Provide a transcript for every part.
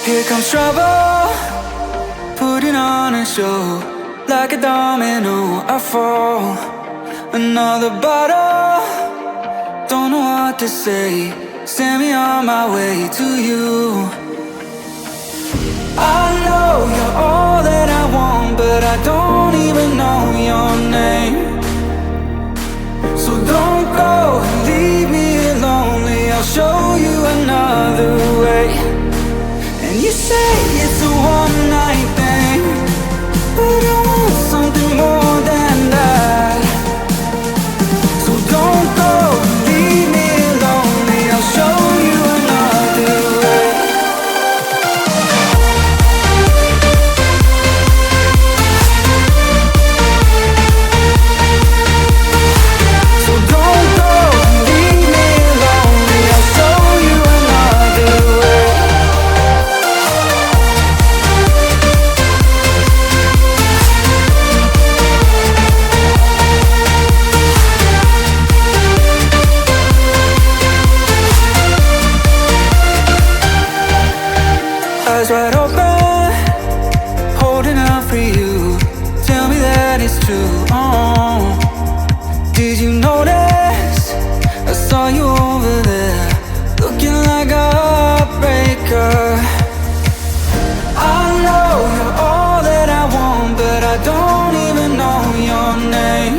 Here comes trouble, putting on a show. Like a domino, I fall. Another bottle, don't know what to say. Send me on my way to you. I know you're all that I want, but I don't even know your name. So don't go and leave me lonely. I'll show you another way. And you say it's a one-night thing, but I want something more than that. So don't go and leave me lonely. I'll show you another way. So don't go and leave me lonely. I'll show you another way. Eyes wide open, holding out for you. Tell me that it's true. Oh, did you notice? I saw you over there, looking like a heartbreaker. I know you're all that I want, but I don't even know your name.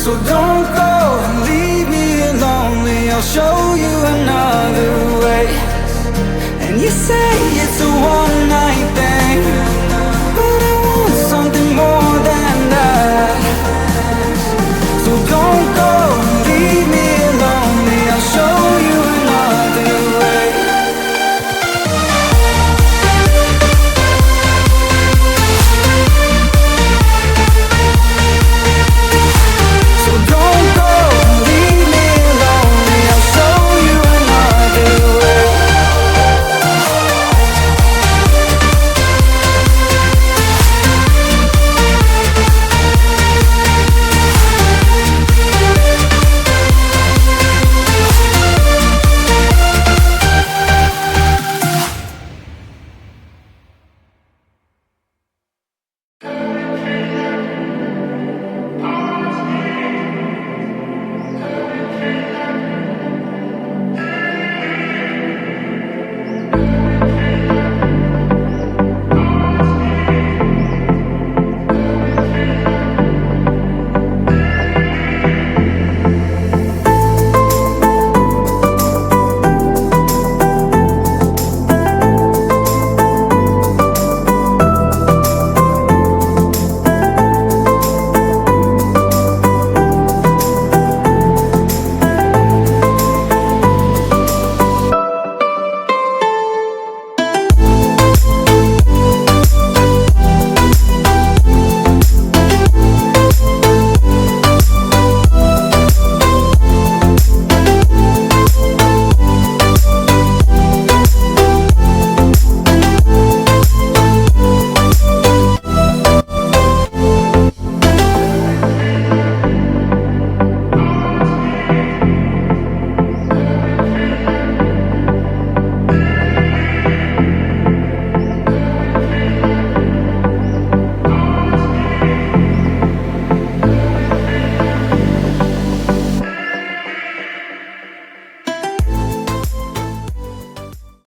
So don't go and leave me lonely. I'll show you another way. And you say it's a one-night thing,